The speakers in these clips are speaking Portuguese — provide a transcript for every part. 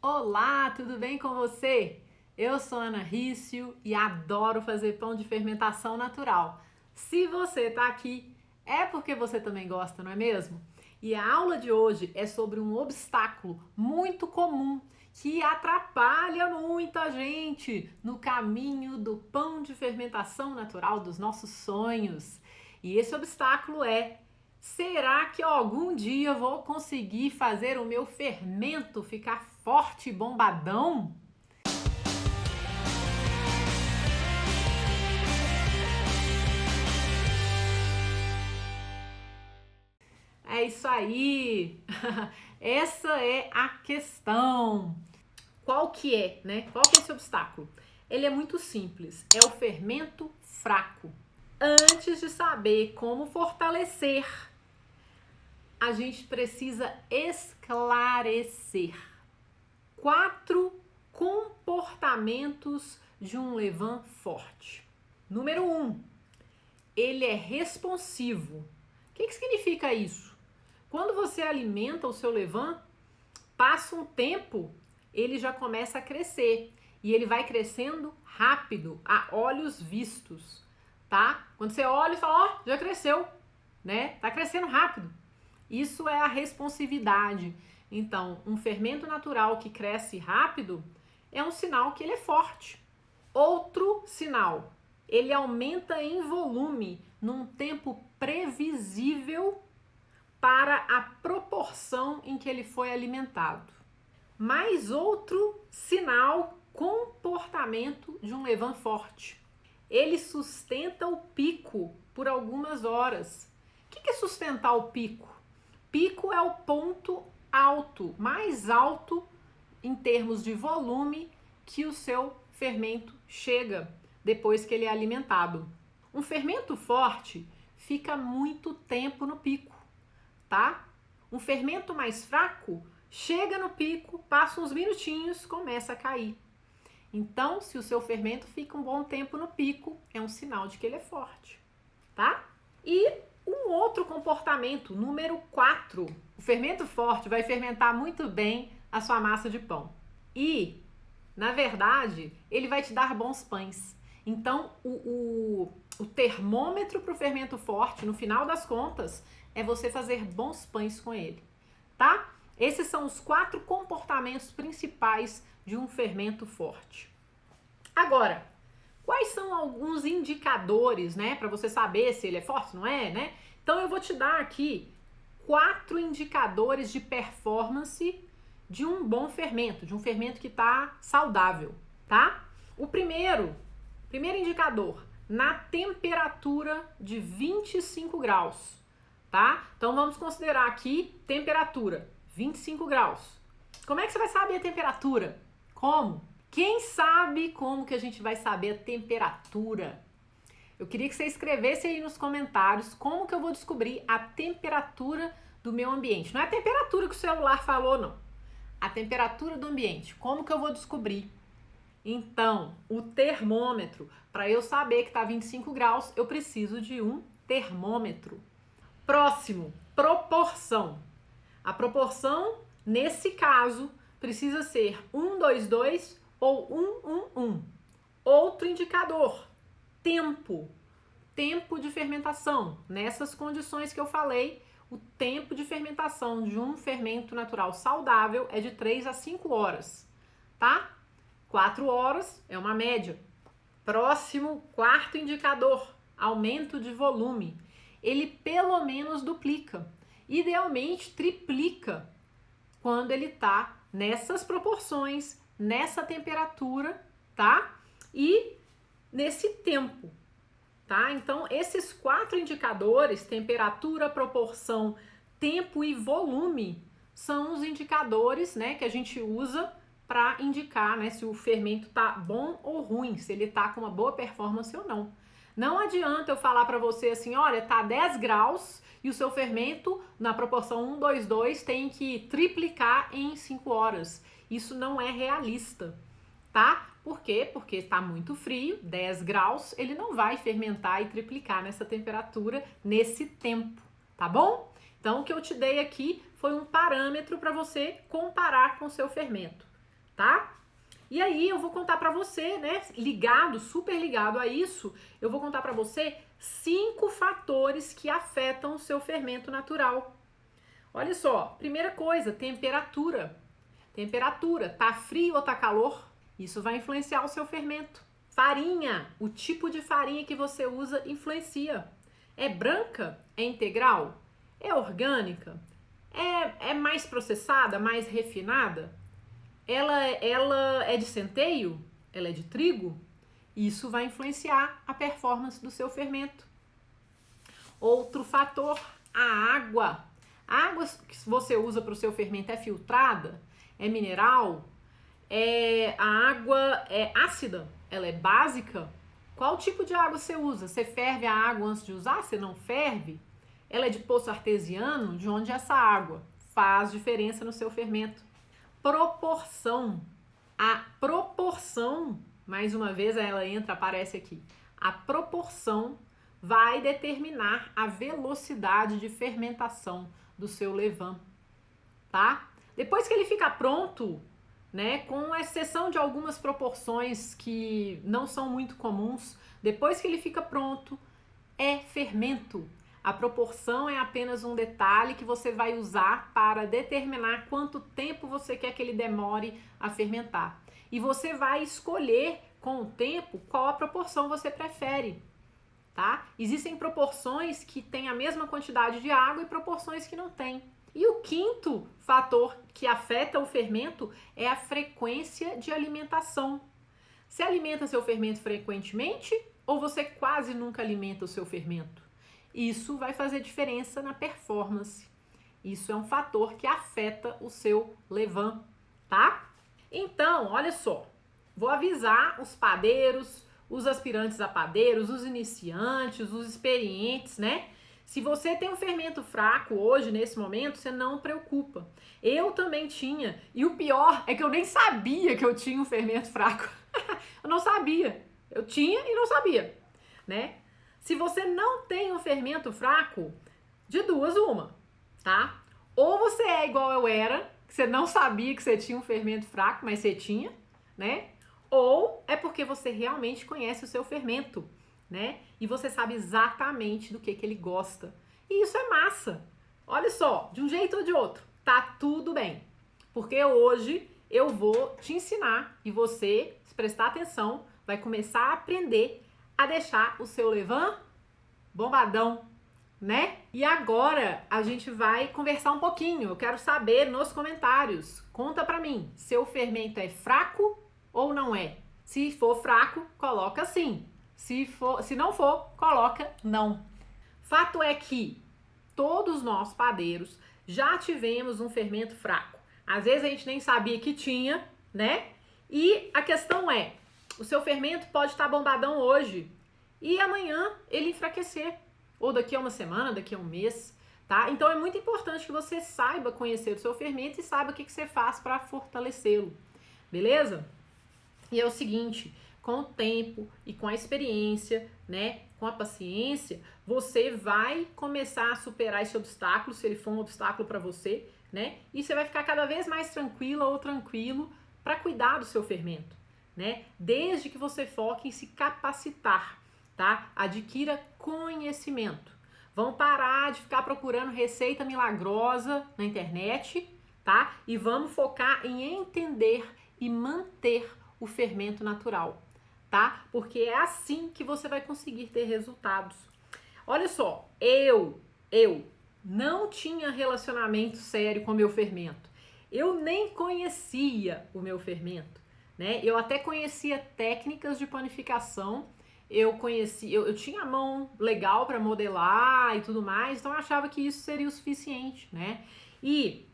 Olá, tudo bem com você? Eu sou Ana Rício e adoro fazer pão de fermentação natural. Se você está aqui, é porque você também gosta, não é mesmo? E a aula de hoje é sobre um obstáculo muito comum que atrapalha muita gente no caminho do pão de fermentação natural dos nossos sonhos. E esse obstáculo é: será que algum dia eu vou conseguir fazer o meu fermento ficar forte e bombadão? É isso aí! Essa é a questão. Qual que é, né? Qual que é esse obstáculo? Ele é muito simples, é o fermento fraco. Antes de saber como fortalecer, a gente precisa esclarecer 4 comportamentos de um levain forte. Número 1, ele é responsivo. O que significa isso? Quando você alimenta o seu levain, passa um tempo, ele já começa a crescer. E ele vai crescendo rápido, a olhos vistos, tá? Quando você olha e fala, ó, já cresceu, né? Tá crescendo rápido. Isso é a responsividade. Então, um fermento natural que cresce rápido é um sinal que ele é forte. Outro sinal, ele aumenta em volume num tempo previsível para a proporção em que ele foi alimentado. Mais outro sinal, comportamento de um levain forte. Ele sustenta o pico por algumas horas. O que é sustentar o pico? Pico é o ponto alto, mais alto em termos de volume que o seu fermento chega depois que ele é alimentado. Um fermento forte fica muito tempo no pico, tá? Um fermento mais fraco chega no pico, passa uns minutinhos, começa a cair. Então, se o seu fermento fica um bom tempo no pico, é um sinal de que ele é forte, tá? E um outro comportamento, número 4. O fermento forte vai fermentar muito bem a sua massa de pão. E, na verdade, ele vai te dar bons pães. Então, o termômetro para o fermento forte, no final das contas, é você fazer bons pães com ele, tá? Esses são os 4 comportamentos principais de um fermento forte. Agora, quais são alguns indicadores, né, para você saber se ele é forte, não é, né? Então eu vou te dar aqui 4 indicadores de performance de um bom fermento, de um fermento que está saudável, tá? O primeiro indicador, na temperatura de 25 graus, tá? Então vamos considerar aqui temperatura 25 graus. Como é que você vai saber a temperatura? Como? Quem sabe como que a gente vai saber a temperatura? Eu queria que você escrevesse aí nos comentários como que eu vou descobrir a temperatura do meu ambiente. Não é a temperatura que o celular falou, não. A temperatura do ambiente. Como que eu vou descobrir? Então, o termômetro. Para eu saber que está 25 graus, eu preciso de um termômetro. Próximo, proporção. A proporção, nesse caso, precisa ser 1:2:2 ou 1:1:1. Outro indicador, tempo. Tempo de fermentação. Nessas condições que eu falei, o tempo de fermentação de um fermento natural saudável é de 3 a 5 horas, tá? 4 horas é uma média. Próximo, quarto indicador, aumento de volume. Ele pelo menos duplica, idealmente triplica, quando ele tá nessas proporções, nessa temperatura, tá? E nesse tempo, tá? Então, esses 4 indicadores, temperatura, proporção, tempo e volume, são os indicadores, né, que a gente usa para indicar, né, se o fermento tá bom ou ruim, se ele tá com uma boa performance ou não. Não adianta eu falar para você assim, olha, tá 10 graus e o seu fermento na proporção 1:2:2 tem que triplicar em 5 horas. Isso não é realista, tá? Por quê? Porque está muito frio, 10 graus, ele não vai fermentar e triplicar nessa temperatura, nesse tempo, tá bom? Então, o que eu te dei aqui foi um parâmetro para você comparar com o seu fermento. tá? E aí eu vou contar para você, né, ligado, super ligado a isso, eu vou contar para você 5 fatores que afetam o seu fermento natural. Olha só, primeira coisa, temperatura. Temperatura, tá frio ou tá calor? Isso vai influenciar o seu fermento. Farinha, o tipo de farinha que você usa influencia. É branca? É integral? É orgânica? É mais processada, mais refinada? Ela é de centeio? Ela é de trigo? Isso vai influenciar a performance do seu fermento. Outro fator, a água. A água que você usa para o seu fermento é filtrada? É mineral? A água é ácida? Ela é básica? Qual tipo de água você usa? Você ferve a água antes de usar? Você não ferve? Ela é de poço artesiano? De onde é essa água? Faz diferença no seu fermento. Proporção. A proporção, mais uma vez ela entra, aparece aqui. A proporção vai determinar a velocidade de fermentação do seu levain, tá? Depois que ele ficar pronto, né, com exceção de algumas proporções que não são muito comuns, depois que ele fica pronto, é fermento. A proporção é apenas um detalhe que você vai usar para determinar quanto tempo você quer que ele demore a fermentar. E você vai escolher com o tempo qual a proporção você prefere, tá? Existem proporções que têm a mesma quantidade de água e proporções que não têm. E o quinto fator que afeta o fermento é a frequência de alimentação. Você alimenta seu fermento frequentemente ou você quase nunca alimenta o seu fermento? Isso vai fazer diferença na performance. Isso é um fator que afeta o seu levain, tá? Então, olha só, vou avisar os padeiros, os aspirantes a padeiros, os iniciantes, os experientes, né? Se você tem um fermento fraco hoje, nesse momento, você não preocupa. Eu também tinha. E o pior é que eu nem sabia que eu tinha um fermento fraco. Eu não sabia. Eu tinha e não sabia, né? Se você não tem um fermento fraco, de duas uma, tá? Ou você é igual eu era, que você não sabia que você tinha um fermento fraco, mas você tinha, né? Ou é porque você realmente conhece o seu fermento, né? E você sabe exatamente do que ele gosta. E isso é massa. Olha só, de um jeito ou de outro, tá tudo bem. Porque hoje eu vou te ensinar e você, se prestar atenção, vai começar a aprender a deixar o seu levain bombadão, né? E agora a gente vai conversar um pouquinho. Eu quero saber nos comentários. Conta pra mim, seu fermento é fraco ou não é? Se for fraco, coloca sim. Se não for, coloca não. Fato é que todos nós padeiros já tivemos um fermento fraco. Às vezes a gente nem sabia que tinha, né? E a questão é, o seu fermento pode estar bombadão hoje e amanhã ele enfraquecer. Ou daqui a uma semana, daqui a um mês, tá? Então é muito importante que você saiba conhecer o seu fermento e saiba o que você faz para fortalecê-lo, beleza? E é o seguinte, com o tempo e com a experiência, né, com a paciência, você vai começar a superar esse obstáculo, se ele for um obstáculo para você, né? E você vai ficar cada vez mais tranquila ou tranquilo para cuidar do seu fermento, né? Desde que você foque em se capacitar, tá? Adquira conhecimento. Vão parar de ficar procurando receita milagrosa na internet, tá? E vamos focar em entender e manter o fermento natural, tá? Porque é assim que você vai conseguir ter resultados. Olha só, eu não tinha relacionamento sério com o meu fermento. Eu nem conhecia o meu fermento, né? Eu até conhecia técnicas de panificação. Eu tinha a mão legal para modelar e tudo mais, então eu achava que isso seria o suficiente, né? E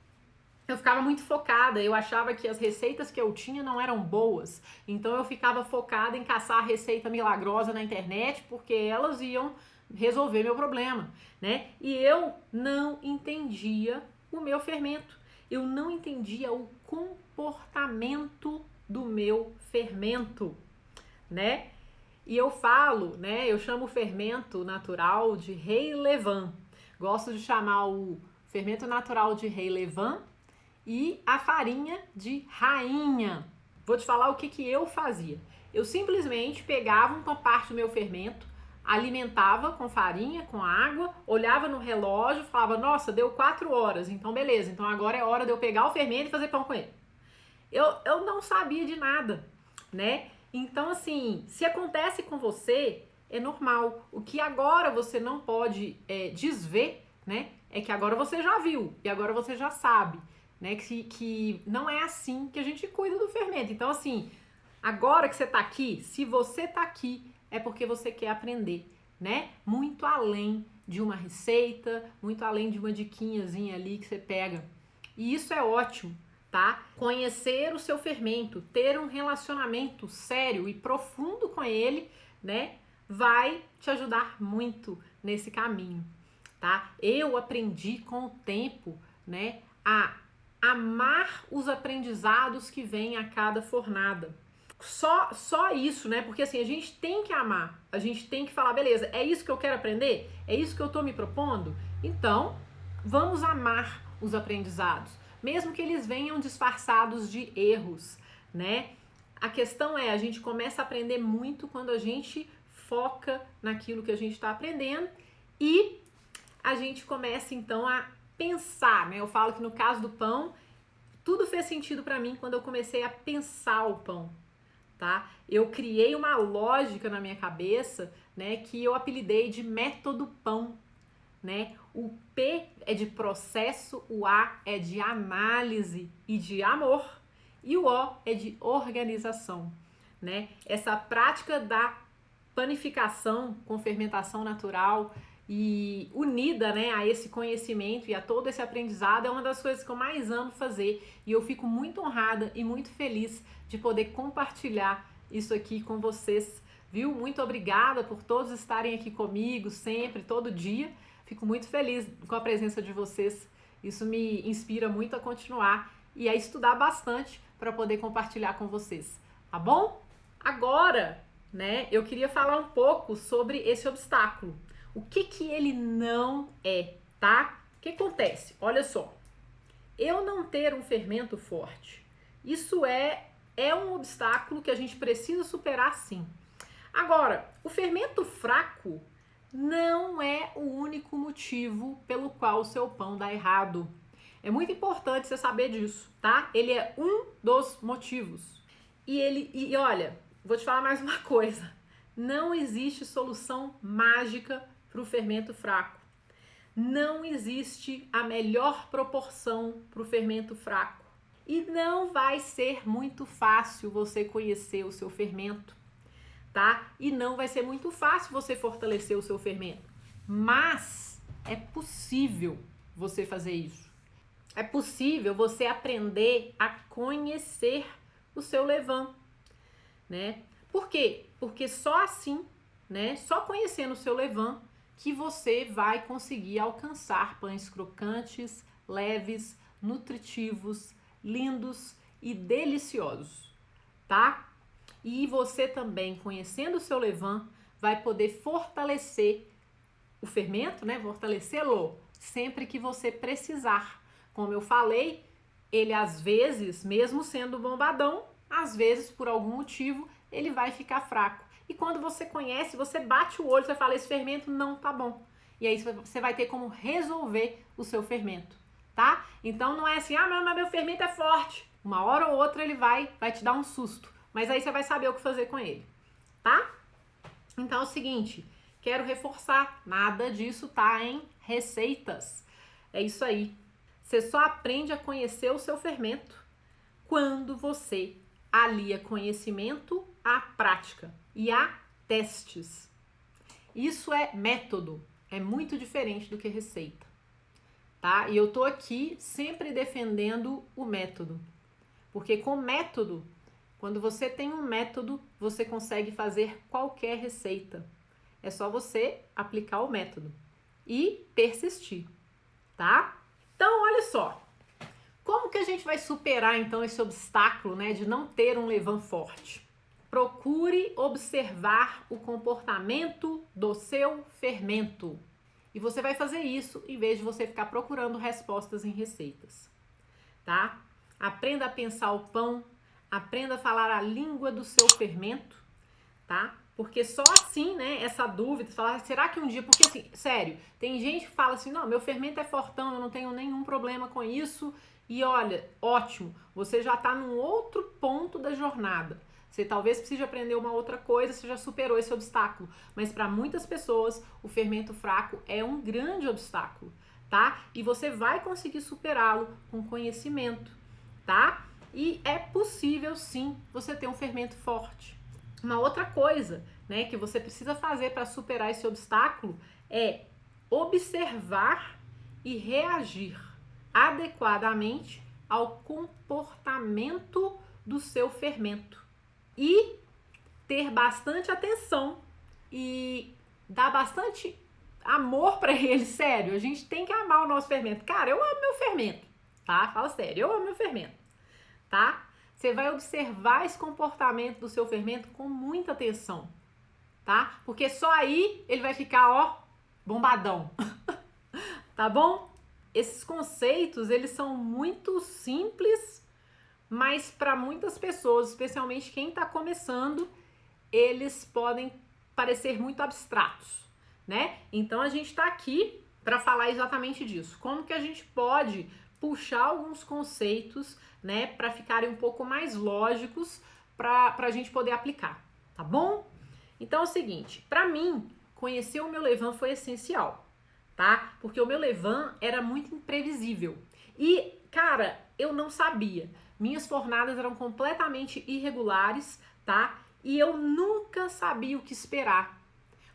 eu ficava muito focada, eu achava que as receitas que eu tinha não eram boas, então eu ficava focada em caçar a receita milagrosa na internet, porque elas iam resolver meu problema, né? E eu não entendia o meu fermento, eu não entendia o comportamento do meu fermento, né? E eu falo, né? Eu chamo o fermento natural de rei levain. Gosto de chamar o fermento natural de rei levain e a farinha de rainha. Vou te falar o que eu fazia. Eu simplesmente pegava uma parte do meu fermento, alimentava com farinha, com água, olhava no relógio, falava, nossa, deu 4 horas, então beleza, então agora é hora de eu pegar o fermento e fazer pão com ele. Eu não sabia de nada, né? Então, assim, se acontece com você, é normal. O que agora você não pode desver, né? É que agora você já viu e agora você já sabe, né? Que não é assim que a gente cuida do fermento. Então, assim, agora que você tá aqui, se você tá aqui, é porque você quer aprender, né? Muito além de uma receita, muito além de uma diquinhazinha ali que você pega. E isso é ótimo, tá? Conhecer o seu fermento, ter um relacionamento sério e profundo com ele, né? Vai te ajudar muito nesse caminho, tá? Eu aprendi com o tempo, né, a amar os aprendizados que vêm a cada fornada. Só isso, né? Porque assim, a gente tem que amar, a gente tem que falar, beleza, é isso que eu quero aprender? É isso que eu tô me propondo? Então, vamos amar os aprendizados, mesmo que eles venham disfarçados de erros, né? A questão é, a gente começa a aprender muito quando a gente foca naquilo que a gente está aprendendo e a gente começa então a pensar, né? Eu falo que no caso do pão, tudo fez sentido para mim quando eu comecei a pensar o pão, tá? Eu criei uma lógica na minha cabeça, né, que eu apelidei de método pão, né? O P é de processo, o A é de análise e de amor e o O é de organização, né? Essa prática da panificação com fermentação natural e unida, né, a esse conhecimento e a todo esse aprendizado é uma das coisas que eu mais amo fazer e eu fico muito honrada e muito feliz de poder compartilhar isso aqui com vocês, viu? Muito obrigada por todos estarem aqui comigo sempre, todo dia. Fico muito feliz com a presença de vocês. Isso me inspira muito a continuar e a estudar bastante para poder compartilhar com vocês, tá bom? Agora, né, eu queria falar um pouco sobre esse obstáculo. O que ele não é, tá? O que acontece? Olha só, eu não ter um fermento forte, isso é um obstáculo que a gente precisa superar sim. Agora, o fermento fraco não é o único motivo pelo qual o seu pão dá errado. É muito importante você saber disso, tá? Ele é um dos motivos. E olha, vou te falar mais uma coisa. Não existe solução mágica para o fermento fraco. Não existe a melhor proporção para o fermento fraco. E não vai ser muito fácil você conhecer o seu fermento, tá? E não vai ser muito fácil você fortalecer o seu fermento. Mas é possível você fazer isso. É possível você aprender a conhecer o seu levain, né? Por quê? Porque só assim, né? Só conhecendo o seu levain que você vai conseguir alcançar pães crocantes, leves, nutritivos, lindos e deliciosos, tá? E você também, conhecendo o seu levain, vai poder fortalecer o fermento, né? Fortalecê-lo sempre que você precisar. Como eu falei, ele às vezes, mesmo sendo bombadão, às vezes por algum motivo ele vai ficar fraco. E quando você conhece, você bate o olho, você fala, esse fermento não tá bom. E aí você vai ter como resolver o seu fermento, tá? Então não é assim, mas meu fermento é forte. Uma hora ou outra ele vai te dar um susto. Mas aí você vai saber o que fazer com ele, tá? Então é o seguinte, quero reforçar, nada disso tá em receitas. É isso aí. Você só aprende a conhecer o seu fermento quando você alia conhecimento à prática e a testes. Isso é método, é muito diferente do que receita, tá? E eu tô aqui sempre defendendo o método, porque com método, quando você tem um método, você consegue fazer qualquer receita. É só você aplicar o método e persistir, tá? Então, olha só. Como que a gente vai superar, então, esse obstáculo, né, de não ter um levain forte? Procure observar o comportamento do seu fermento. E você vai fazer isso em vez de você ficar procurando respostas em receitas. tá? Aprenda a pensar o pão, aprenda a falar a língua do seu fermento, tá? Porque só assim, né, essa dúvida, falar, será que um dia, porque assim, sério, tem gente que fala assim, não, meu fermento é fortão, eu não tenho nenhum problema com isso, e olha, ótimo, você já tá num outro ponto da jornada. Você talvez precise aprender uma outra coisa, você já superou esse obstáculo, mas para muitas pessoas, o fermento fraco é um grande obstáculo, tá? E você vai conseguir superá-lo com conhecimento, tá? E é possível sim você ter um fermento forte. Uma outra coisa, né, que você precisa fazer para superar esse obstáculo é observar e reagir adequadamente ao comportamento do seu fermento e ter bastante atenção e dar bastante amor para ele, sério. A gente tem que amar o nosso fermento. Cara, eu amo meu fermento, tá? Fala sério, eu amo meu fermento, tá? Você vai observar esse comportamento do seu fermento com muita atenção, tá? Porque só aí ele vai ficar, ó, bombadão. Tá bom? Esses conceitos, eles são muito simples, mas para muitas pessoas, especialmente quem está começando, eles podem parecer muito abstratos, né? Então a gente está aqui para falar exatamente disso. Como que a gente pode puxar alguns conceitos, né, para ficarem um pouco mais lógicos para a gente poder aplicar, tá bom? Então é o seguinte, para mim, conhecer o meu levain foi essencial, tá? Porque o meu levain era muito imprevisível. E, cara, eu não sabia. Minhas fornadas eram completamente irregulares, tá? E eu nunca sabia o que esperar.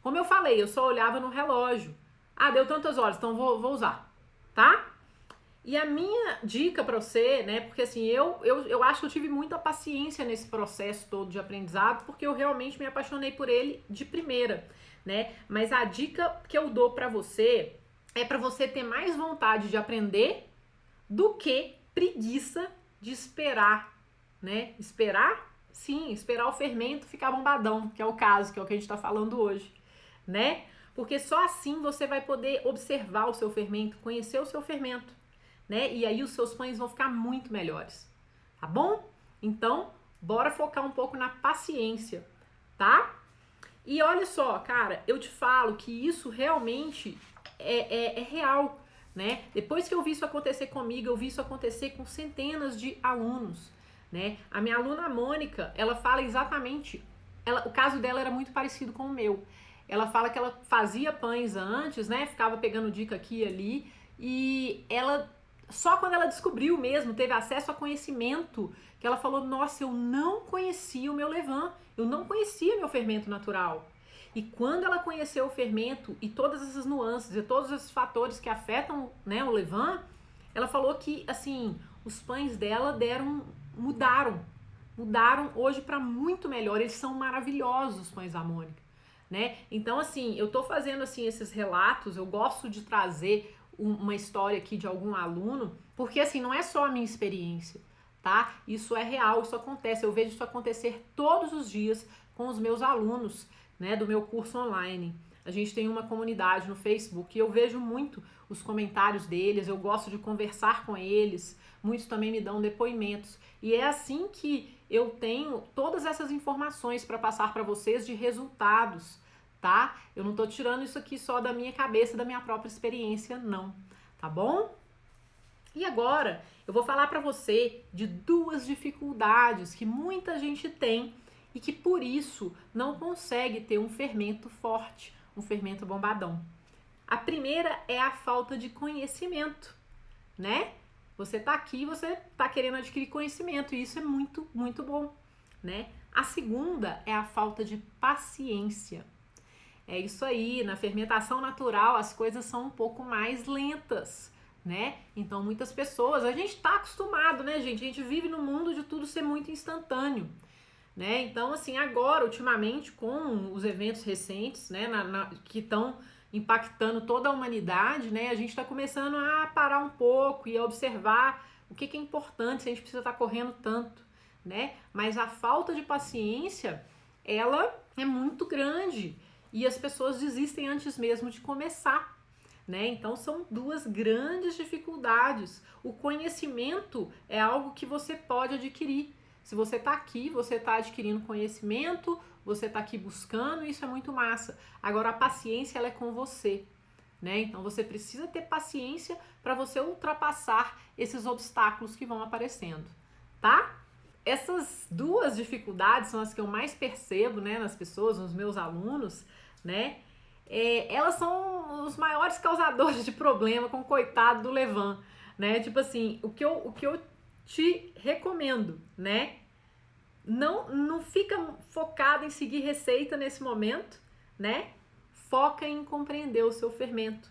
Como eu falei, eu só olhava no relógio. Ah, deu tantas horas, então vou usar, tá? E a minha dica para você, né, porque assim, eu acho que eu tive muita paciência nesse processo todo de aprendizado, porque eu realmente me apaixonei por ele de primeira, né? Mas a dica que eu dou para você é para você ter mais vontade de aprender do que preguiça de esperar, né? Esperar? Sim, esperar o fermento ficar bombadão, que é o caso, que é o que a gente tá falando hoje, né? Porque só assim você vai poder observar o seu fermento, conhecer o seu fermento, né? E aí os seus pães vão ficar muito melhores, tá bom? Então, bora focar um pouco na paciência, tá? E olha só, cara, eu te falo que isso realmente é real, né? Depois que eu vi isso acontecer comigo, eu vi isso acontecer com centenas de alunos, né? A minha aluna Mônica, ela fala exatamente, o caso dela era muito parecido com o meu. Ela fala que ela fazia pães antes, né? Ficava pegando dica aqui e ali, e ela só quando ela descobriu mesmo, teve acesso a conhecimento, que ela falou, nossa, eu não conhecia o meu levain, eu não conhecia meu fermento natural. E quando ela conheceu o fermento e todas essas nuances e todos esses fatores que afetam, né, o levain, ela falou que, assim, os pães dela mudaram hoje para muito melhor, eles são maravilhosos, os pães da Mônica, né? Então, assim, eu tô fazendo, assim, esses relatos, eu gosto de trazer uma história aqui de algum aluno, porque assim, não é só a minha experiência, tá? Isso é real, isso acontece, eu vejo isso acontecer todos os dias com os meus alunos, né, do meu curso online. A gente tem uma comunidade no Facebook e eu vejo muito os comentários deles, eu gosto de conversar com eles, muitos também me dão depoimentos. E é assim que eu tenho todas essas informações para passar para vocês de resultados, tá? Eu não tô tirando isso aqui só da minha cabeça, da minha própria experiência, não, tá bom? E agora eu vou falar para você de duas dificuldades que muita gente tem e que por isso não consegue ter um fermento forte, um fermento bombadão. A primeira é a falta de conhecimento, né? Você tá aqui, você tá querendo adquirir conhecimento e isso é muito, muito bom, né? A segunda é a falta de paciência. É isso aí, na fermentação natural as coisas são um pouco mais lentas, né? Então muitas pessoas, a gente tá acostumado, né, gente? A gente vive no mundo de tudo ser muito instantâneo, né? Então, assim, agora, ultimamente, com os eventos recentes, né, que estão impactando toda a humanidade, né, a gente está começando a parar um pouco e a observar o que é importante, se a gente precisa estar correndo tanto, né? Mas a falta de paciência, ela é muito grande e as pessoas desistem antes mesmo de começar, né? Então são duas grandes dificuldades. O conhecimento é algo que você pode adquirir. Se você está aqui, você está adquirindo conhecimento, você está aqui buscando, isso é muito massa. Agora a paciência ela é com você, né? Então você precisa ter paciência para você ultrapassar esses obstáculos que vão aparecendo, tá? Essas duas dificuldades são as que eu mais percebo, né, nas pessoas, nos meus alunos, né? Elas são os maiores causadores de problema com o coitado do Levan, né? Tipo assim, o que eu te recomendo, né? Não fica focado em seguir receita nesse momento, né? Foca em compreender o seu fermento,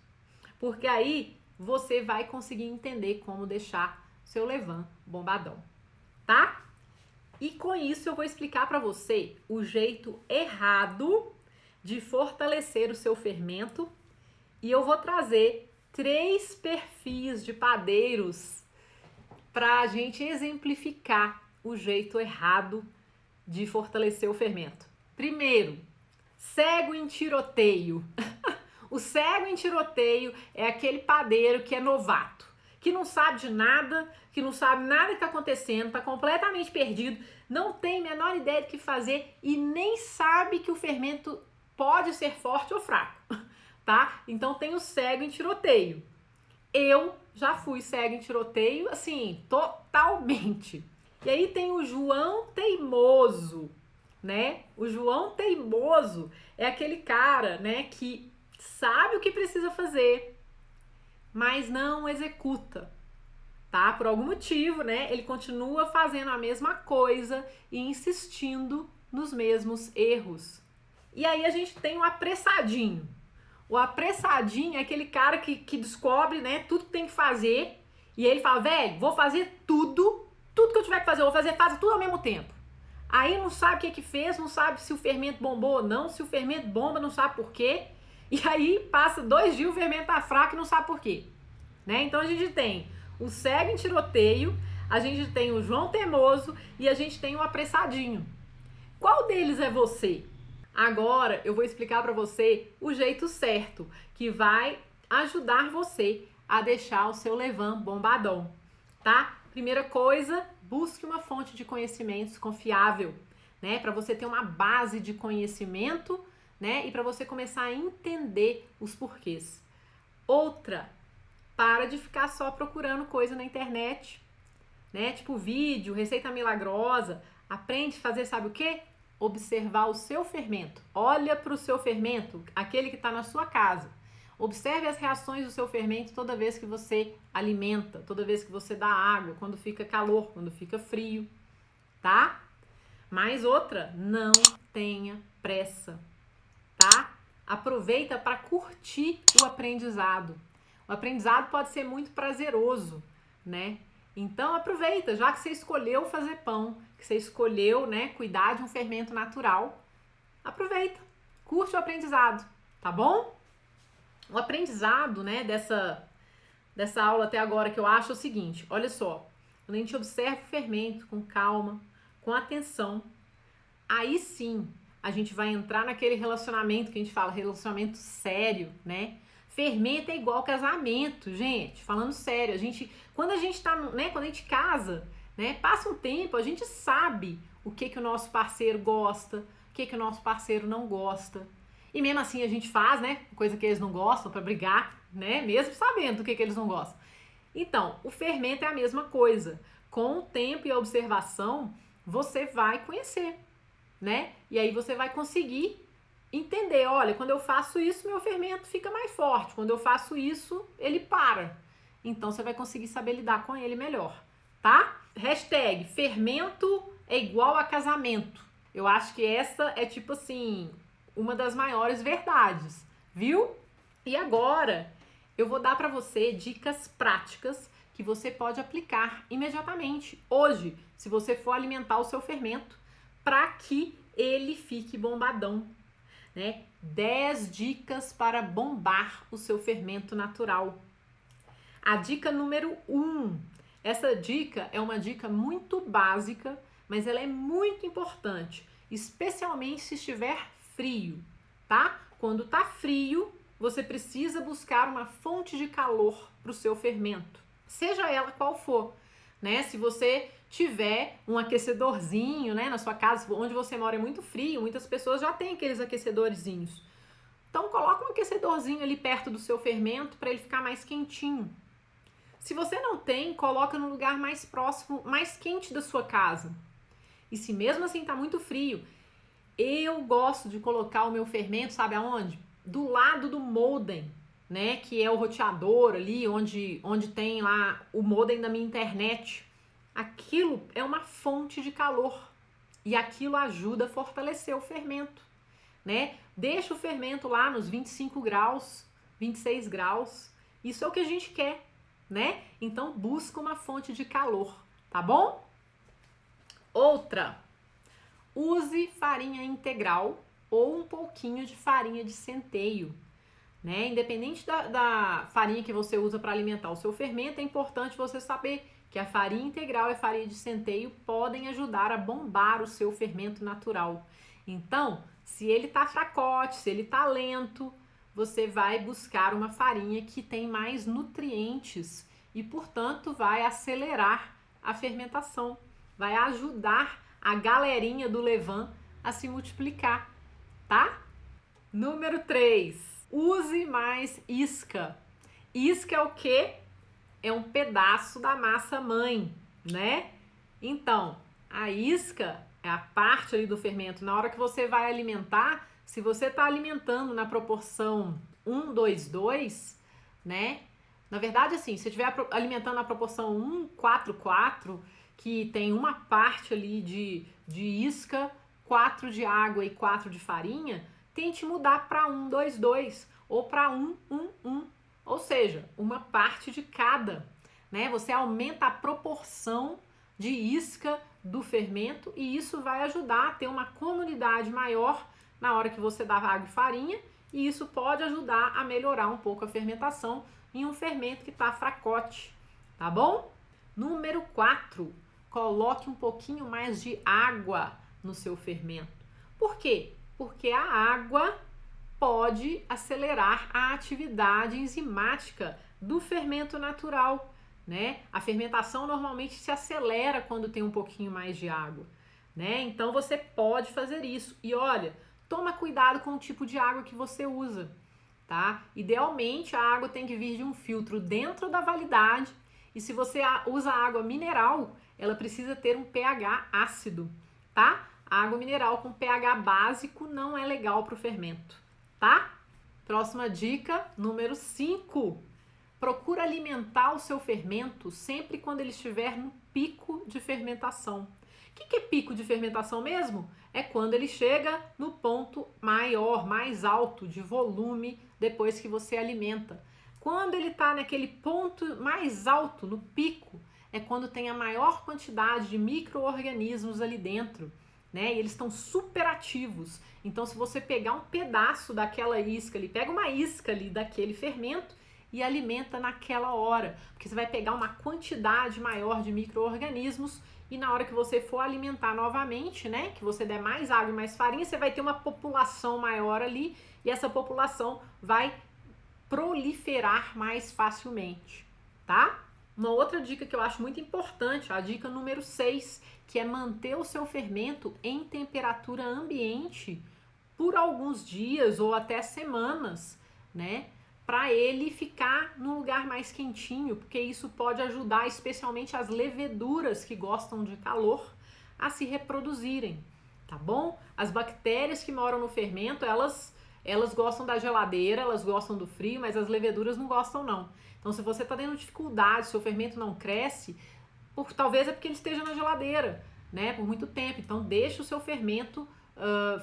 porque aí você vai conseguir entender como deixar seu Levan bombadão, tá? E com isso eu vou explicar para você o jeito errado de fortalecer o seu fermento e eu vou trazer 3 perfis de padeiros para a gente exemplificar o jeito errado de fortalecer o fermento. Primeiro, cego em tiroteio. O cego em tiroteio é aquele padeiro que é novato, que não sabe de nada, que não sabe nada que está acontecendo, está completamente perdido, não tem a menor ideia do que fazer e nem sabe que o fermento pode ser forte ou fraco, tá? Então tem o cego em tiroteio. Eu já fui cego em tiroteio, assim, totalmente. E aí tem o João teimoso, né? O João teimoso é aquele cara, né, que sabe o que precisa fazer, mas não executa, tá? Por algum motivo, né? Ele continua fazendo a mesma coisa e insistindo nos mesmos erros. E aí a gente tem o apressadinho. O apressadinho é aquele cara que descobre, né, tudo que tem que fazer e ele fala, velho, vou fazer tudo que eu tiver que fazer, eu vou fazer tudo ao mesmo tempo. Aí não sabe o que fez, não sabe se o fermento bombou ou não, se o fermento bomba, não sabe por quê. E aí passa 2 dias, o fermento tá fraco e não sabe por quê, né? Então a gente tem o cego em tiroteio, a gente tem o João teimoso e a gente tem o apressadinho. Qual deles é você? Agora eu vou explicar para você o jeito certo, que vai ajudar você a deixar o seu Levan bombadão, tá? Primeira coisa, busque uma fonte de conhecimentos confiável, né? Para você ter uma base de conhecimento, né? E para você começar a entender os porquês. Outra, para de ficar só procurando coisa na internet, né? Tipo vídeo, receita milagrosa. Aprende a fazer, sabe o quê? Observar o seu fermento. Olha para o seu fermento, aquele que está na sua casa. Observe as reações do seu fermento toda vez que você alimenta, toda vez que você dá água, quando fica calor, quando fica frio, tá? Mais outra, não tenha pressa, tá? Aproveita para curtir o aprendizado. O aprendizado pode ser muito prazeroso, né? Então aproveita, já que você escolheu fazer pão, que você escolheu, né, cuidar de um fermento natural, aproveita, curte o aprendizado, tá bom? O aprendizado, né, dessa aula até agora que eu acho é o seguinte, olha só, quando a gente observa o fermento com calma, com atenção, aí sim a gente vai entrar naquele relacionamento que a gente fala, relacionamento sério, né? Fermento é igual casamento, gente, falando sério, quando a gente tá, né, quando a gente casa, né, passa um tempo, a gente sabe o que o nosso parceiro gosta, o que o nosso parceiro não gosta. E mesmo assim a gente faz, né, coisa que eles não gostam para brigar, né, mesmo sabendo do que eles não gostam. Então, o fermento é a mesma coisa. Com o tempo e a observação, você vai conhecer, né? E aí você vai conseguir entender, olha, quando eu faço isso, meu fermento fica mais forte. Quando eu faço isso, ele para. Então, você vai conseguir saber lidar com ele melhor, tá? Hashtag fermento é igual a casamento. Eu acho que essa é, tipo assim, uma das maiores verdades, viu? E agora, eu vou dar para você dicas práticas que você pode aplicar imediatamente, hoje, se você for alimentar o seu fermento, para que ele fique bombadão, né? 10 dicas para bombar o seu fermento natural. A dica número 1. Essa dica é uma dica muito básica, mas ela é muito importante, especialmente se estiver frio, tá? Quando tá frio, você precisa buscar uma fonte de calor para o seu fermento, seja ela qual for, né? Se você tiver um aquecedorzinho, né, na sua casa, onde você mora é muito frio, muitas pessoas já têm aqueles aquecedorzinhos. Então coloca um aquecedorzinho ali perto do seu fermento para ele ficar mais quentinho. Se você não tem, coloca no lugar mais próximo, mais quente da sua casa. E se mesmo assim tá muito frio, eu gosto de colocar o meu fermento, sabe aonde? Do lado do modem, né? Que é o roteador ali, onde tem lá o modem da minha internet. Aquilo é uma fonte de calor e aquilo ajuda a fortalecer o fermento, né? Deixa o fermento lá nos 25 graus, 26 graus. Isso é o que a gente quer, né? Então busca uma fonte de calor, tá bom? Outra, use farinha integral ou um pouquinho de farinha de centeio, né? Independente da farinha que você usa para alimentar o seu fermento, é importante você saber que a farinha integral e a farinha de centeio podem ajudar a bombar o seu fermento natural. Então, se ele tá fracote, se ele tá lento, você vai buscar uma farinha que tem mais nutrientes e, portanto, vai acelerar a fermentação, vai ajudar a galerinha do levain a se multiplicar, tá? Número 3, use mais isca. Isca é o quê? É um pedaço da massa mãe, né? Então, a isca é a parte ali do fermento. Na hora que você vai alimentar, se você está alimentando na proporção 1, 2, 2, né? Na verdade, assim, se você estiver alimentando na proporção 1, 4, 4, que tem uma parte ali de isca, 4 de água e 4 de farinha, tente mudar para 1, 2, 2 ou para 1, 1, 1. Ou seja, uma parte de cada, né? Você aumenta a proporção de isca do fermento e isso vai ajudar a ter uma comunidade maior na hora que você dá água e farinha e isso pode ajudar a melhorar um pouco a fermentação em um fermento que está fracote, tá bom? Número 4, coloque um pouquinho mais de água no seu fermento. Por quê? Porque a água pode acelerar a atividade enzimática do fermento natural, né? A fermentação normalmente se acelera quando tem um pouquinho mais de água, né? Então você pode fazer isso. E olha, toma cuidado com o tipo de água que você usa, tá? Idealmente a água tem que vir de um filtro dentro da validade e se você usa água mineral, ela precisa ter um pH ácido, tá? A água mineral com pH básico não é legal para o fermento, tá? Próxima dica, número 5. Procura alimentar o seu fermento sempre quando ele estiver no pico de fermentação. O que é pico de fermentação mesmo? É quando ele chega no ponto maior, mais alto de volume depois que você alimenta. Quando ele está naquele ponto mais alto, no pico, é quando tem a maior quantidade de micro-organismos ali dentro, né? E eles estão super ativos. Então, se você pegar um pedaço daquela isca ali, pega uma isca ali daquele fermento e alimenta naquela hora, porque você vai pegar uma quantidade maior de micro-organismos e na hora que você for alimentar novamente, né, que você der mais água e mais farinha, você vai ter uma população maior ali e essa população vai proliferar mais facilmente, tá? Uma outra dica que eu acho muito importante, a dica número 6, que é manter o seu fermento em temperatura ambiente por alguns dias ou até semanas, né? Para ele ficar num lugar mais quentinho, porque isso pode ajudar especialmente as leveduras que gostam de calor a se reproduzirem, tá bom? As bactérias que moram no fermento, elas gostam da geladeira, elas gostam do frio, mas as leveduras não gostam não. Então se você está tendo dificuldade, seu fermento não cresce, talvez é porque ele esteja na geladeira, né, por muito tempo. Então deixa o seu fermento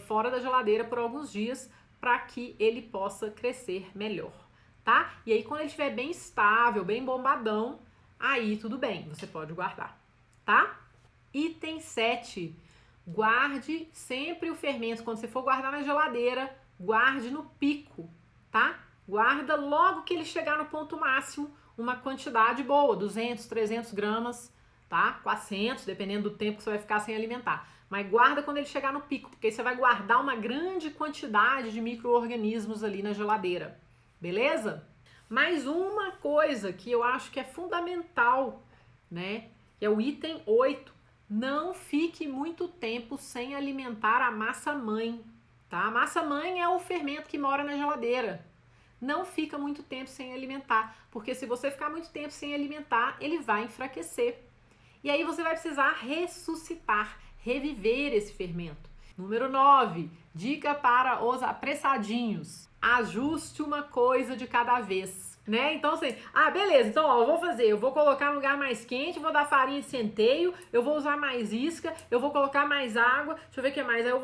fora da geladeira por alguns dias para que ele possa crescer melhor, tá? E aí quando ele estiver bem estável, bem bombadão, aí tudo bem, você pode guardar, tá? Item 7, guarde sempre o fermento, quando você for guardar na geladeira, guarde no pico, tá? Guarda logo que ele chegar no ponto máximo, uma quantidade boa, 200, 300 gramas, tá? 400, dependendo do tempo que você vai ficar sem alimentar. Mas guarda quando ele chegar no pico, porque aí você vai guardar uma grande quantidade de micro-organismos ali na geladeira, beleza? Mais uma coisa que eu acho que é fundamental, né? Que é o item 8. Não fique muito tempo sem alimentar a massa-mãe, tá? A massa-mãe é o fermento que mora na geladeira. Não fica muito tempo sem alimentar, porque se você ficar muito tempo sem alimentar, ele vai enfraquecer. E aí você vai precisar ressuscitar, reviver esse fermento. Número 9, dica para os apressadinhos. Ajuste uma coisa de cada vez, né? Então assim, beleza, então ó, eu vou colocar no lugar mais quente, vou dar farinha de centeio, eu vou usar mais isca, eu vou colocar mais água, deixa eu ver o que mais, aí eu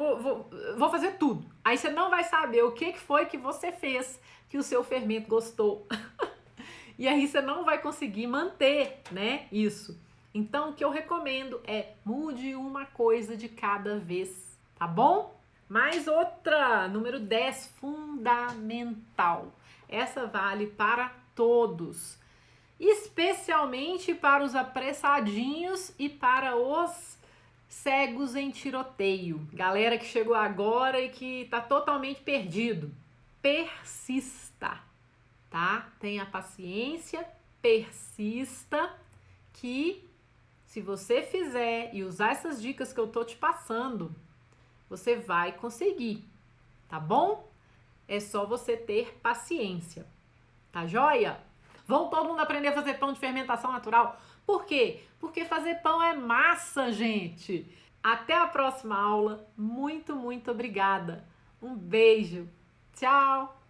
vou fazer tudo. Aí você não vai saber o que foi que você fez que o seu fermento gostou. E aí você não vai conseguir manter, né, isso. Então o que eu recomendo é mude uma coisa de cada vez, tá bom? Mais outra, número 10, fundamental. Essa vale para todos, especialmente para os apressadinhos e para os cegos em tiroteio. Galera que chegou agora e que tá totalmente perdido. Persista, tá? Tenha paciência, persista, que se você fizer e usar essas dicas que eu tô te passando, você vai conseguir, tá bom? É só você ter paciência, tá joia? Vão todo mundo aprender a fazer pão de fermentação natural. Por quê? Porque fazer pão é massa, gente. Até a próxima aula. Muito, muito obrigada. Um beijo. Tchau.